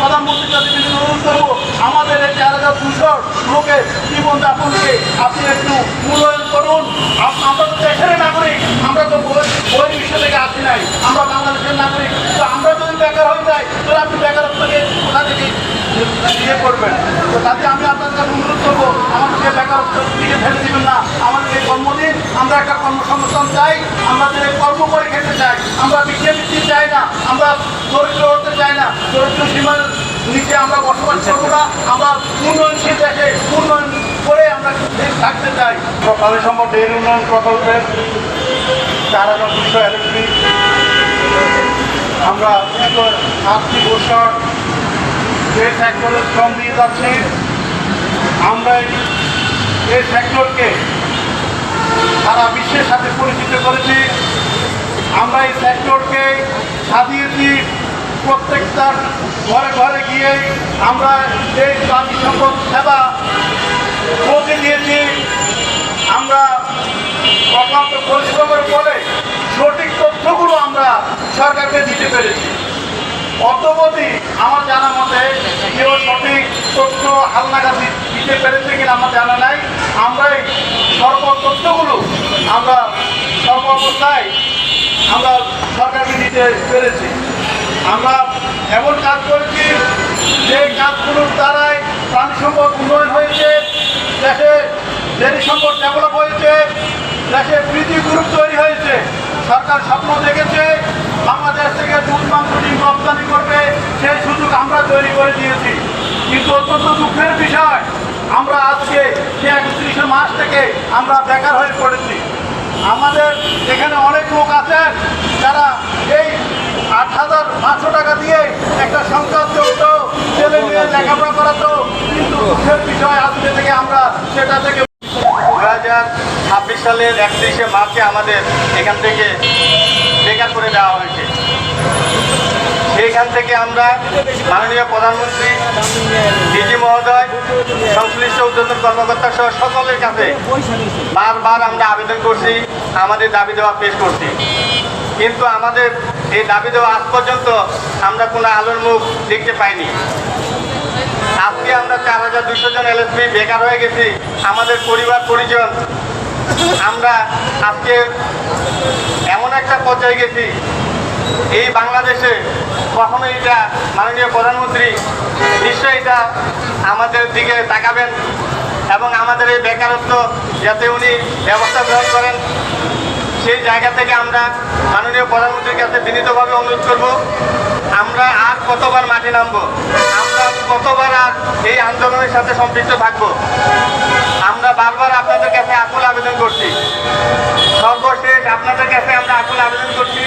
প্রধানমন্ত্রীর কাছে বিনীত অনুরোধ করবো, আমাদের এই 4200 লোকের জীবনযাপনকে আপনি একটু মূল্যায়ন করুন। আমরা তো দেশের নাগরিক, আমরা তো বহির্বিশ্ব থেকে আসি নাই, আমরা বাংলাদেশের নাগরিক। তো আমরা যদি বেকার হয়ে যাই, তাহলে আপনি বেকারত্বকে কোথা থেকে ইয়ে করবেন? তো তাতে আমি আপনাদের কাছে অনুরোধ করবো, আমাদেরকে বেকারত্ব দিকে ফেলে দিবেন না। আমাদের এই কর্মদিন, আমরা একটা কর্মসংস্থান চাই, আমরা যে কর্ম করে খেতে চাই, আমরা বৃত্তি চাই না, আমরা দরিদ্র হতে চাই না, দরিদ্র সীমার নিচে আমরা বসবাস করবো না। আমরা উন্নয়নশীল দেশে উন্নয়ন করে আমরা থাকতে চাই। পানি সম্পদ ডেইলি উন্নয়ন প্রকল্পের 4200 এলএসপি আমরা 7টি বছর এই সেক্টরে শ্রম দিয়ে যাচ্ছি। আমরা এই সেক্টরকে সারা বিশ্বের সাথে পরিচিত করেছি। আমরা এই সেক্টরকে সাজিয়েছি, প্রত্যেকটা ঘরে ঘরে গিয়ে আমরা এই প্রাণী সম্পদ সেবা পৌঁছে দিয়েছি। আমরা অক্লান্ত পরিশ্রমের ফলে সঠিক তথ্যগুলো আমরা সরকারকে দিতে পেরেছি। অদ্যবধি আমার জানা মতে কেউ সঠিক তথ্য হালনাগাদ দিতে পেরেছে কিনা আমার জানা নাই। আমরা এই তথ্যগুলো আমরা সর্বাবস্থায় আমরা সরকারকে দিতে পেরেছি। আমরা এমন কাজ করেছি যে কাজগুলোর দ্বারাই প্রাণী সম্পদ উন্নয়ন হয়েছে, দেশে ডেয়ারি সম্পদ ডেভেলপ হয়েছে, দেশে বৃদ্ধি গ্রুপ তৈরি হয়েছে। সরকার স্বপ্ন দেখেছে বাংলাদেশ থেকে দুধ মাংস ডিম রপ্তানি করবে, সেই সুযোগ আমরা তৈরি করে দিয়েছি। কিন্তু অত্যন্ত দুঃখের বিষয়, আমরা আজকে সে 31শে মাস থেকে আমরা বেকার হয়ে পড়েছি। আমাদের এখানে অনেক লোক আছেন যারা এই 8500 টাকা দিয়ে একটা সংসার চলতো, ছেলে মেয়ে লেখাপড়া করাতো, কিন্তু দুঃখের বিষয় আজকে থেকে আমরা সেটা থেকে 2026 সালের 31শে মার্চে আমাদের এখান থেকে বেকার করে দেওয়া হয়েছে। সেইখান থেকে আমরা মাননীয় প্রধানমন্ত্রী, ডিজি মহোদয়, সংশ্লিষ্ট ঊর্ধ্বতন কর্মকর্তা সহ সকলের কাছে বারবার আমরা আবেদন করছি, আমাদের দাবি দেওয়া পেশ করছি। কিন্তু আমাদের এই দাবি দেওয়া আজ পর্যন্ত আমরা কোনো আলোর মুখ দেখতে পাইনি। আজকে আমরা 4200 জন এলএসপি বেকার হয়ে গেছি। আমাদের পরিবার পরিজন আমরা আজকে এমন একটা পর্যায়ে গেছি, এই বাংলাদেশে কখনো এটা মাননীয় প্রধানমন্ত্রী নিশ্চয়ই এটা আমাদের দিকে তাকাবেন এবং আমাদের এই বেকারত্ব যাতে উনি ব্যবস্থা গ্রহণ করেন, সেই জায়গা থেকে আমরা মাননীয় প্রধানমন্ত্রীর কাছে বিনীতভাবে অনুরোধ করব, আমরা আর কতবার মাঠে নামবো, আমরা কতবার আর এই আন্দোলনের সাথে সম্পৃক্ত থাকবো। আমরা বারবার আপনাদের কাছে আকুল আবেদন করছি, সর্বশেষ আপনাদের কাছে আমরা আকুল আবেদন করছি